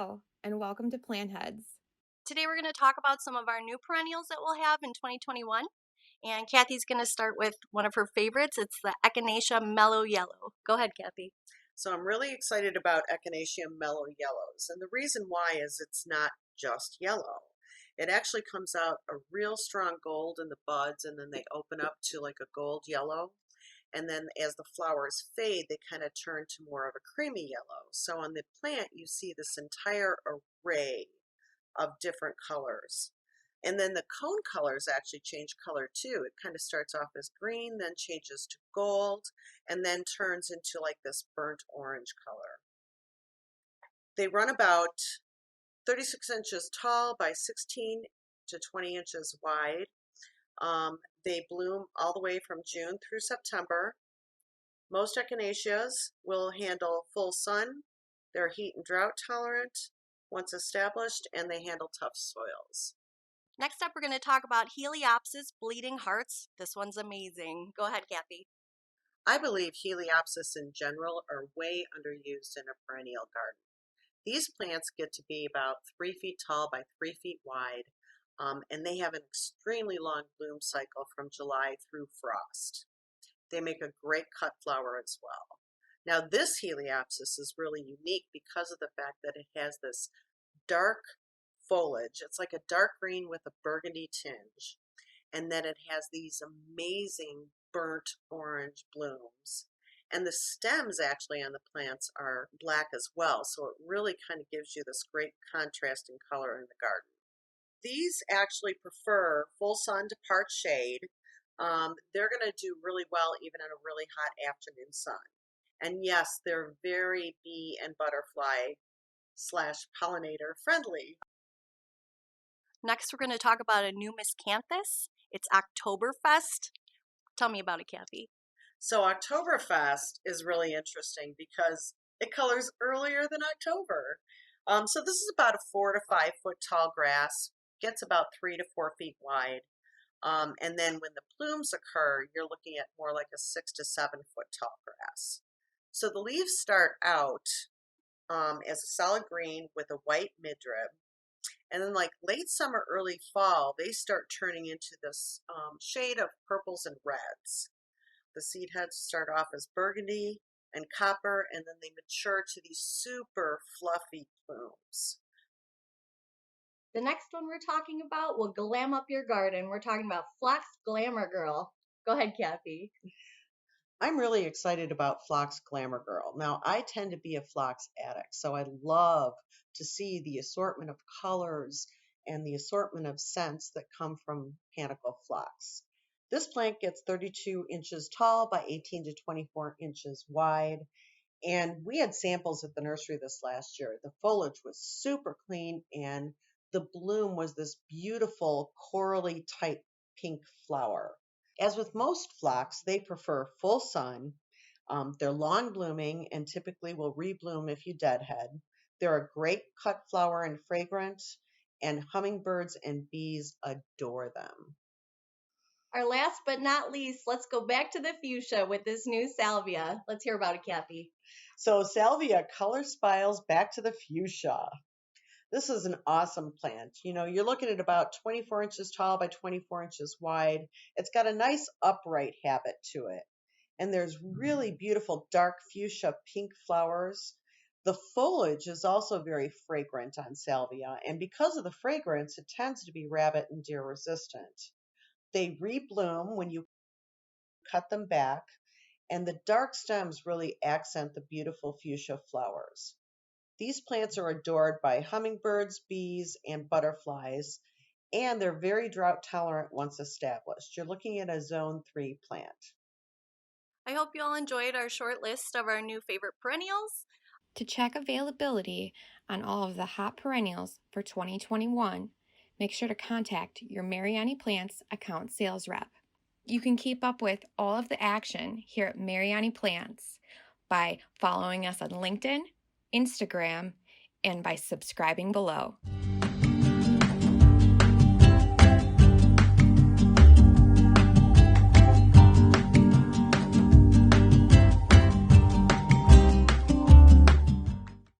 Hello, and welcome to Plant Heads. Today we're going to talk about some of our new perennials that we'll have in 2021. And Kathy's going to start with one of her favorites. It's the Echinacea Mellow Yellow. Go ahead, Kathy. So I'm really excited about Echinacea Mellow Yellows. And the reason why is it's not just yellow. It actually comes out a real strong gold in the buds, and then they open up to like a gold yellow. And then as the flowers fade, they kind of turn to more of a creamy yellow. So on the plant, you see this entire array of different colors. And then the cone colors actually change color too. It kind of starts off as green, then changes to gold, and then turns into like this burnt orange color. They run about 36 inches tall by 16 to 20 inches wide. They bloom all the way from June through September. Most echinaceas will handle full sun. They're heat and drought tolerant once established, and they handle tough soils. Next up, we're going to talk about Heliopsis bleeding hearts. This one's amazing. Go ahead, Kathy. I believe Heliopsis in general are way underused in a perennial garden. These plants get to be about 3 feet tall by 3 feet wide, and they have an extremely long bloom cycle from July through frost. They make a great cut flower as well. Now this Heliopsis is really unique because of the fact that it has this dark foliage. It's like a dark green with a burgundy tinge, and then it has these amazing burnt orange blooms. And the stems actually on the plants are black as well, so it really kind of gives you this great contrasting color in the garden. These actually prefer full sun to part shade. They're going to do really well even in a really hot afternoon sun. And yes, they're very bee and butterfly / pollinator friendly. Next, we're going to talk about a new miscanthus. It's Oktoberfest. Tell me about it, Kathy. So Oktoberfest is really interesting because it colors earlier than October. So this is about a 4 to 5 foot tall grass, gets about 3 to 4 feet wide. And then when the plumes occur, you're looking at more like a 6 to 7 foot tall grass. So the leaves start out as a solid green with a white midrib. And then like late summer, early fall, they start turning into this shade of purples and reds. The seed heads start off as burgundy and copper, and then they mature to these super fluffy plumes. The next one we're talking about will glam up your garden. We're talking about Phlox Glamour Girl. Go ahead, Kathy. I'm really excited about Phlox Glamour Girl. Now, I tend to be a phlox addict, so I love to see the assortment of colors and the assortment of scents that come from Panicle Phlox. This plant gets 32 inches tall by 18 to 24 inches wide, and we had samples at the nursery this last year. The foliage was super clean, and the bloom was this beautiful corally type pink flower. As with most phlox, they prefer full sun. They're long blooming and typically will rebloom if you deadhead. They're a great cut flower and fragrant, and hummingbirds and bees adore them. Our last but not least, let's go back to the fuchsia with this new Salvia. Let's hear about it, Kathy. So Salvia color spiles back to the fuchsia. This is an awesome plant. You know, you're looking at about 24 inches tall by 24 inches wide. It's got a nice upright habit to it. And there's really beautiful dark fuchsia pink flowers. The foliage is also very fragrant on Salvia. And because of the fragrance, it tends to be rabbit and deer resistant. They rebloom when you cut them back, and the dark stems really accent the beautiful fuchsia flowers. These plants are adored by hummingbirds, bees, and butterflies, and they're very drought tolerant once established. You're looking at a zone 3 plant. I hope you all enjoyed our short list of our new favorite perennials. To check availability on all of the hot perennials for 2021, make sure to contact your Mariani Plants account sales rep. You can keep up with all of the action here at Mariani Plants by following us on LinkedIn, Instagram, and by subscribing below.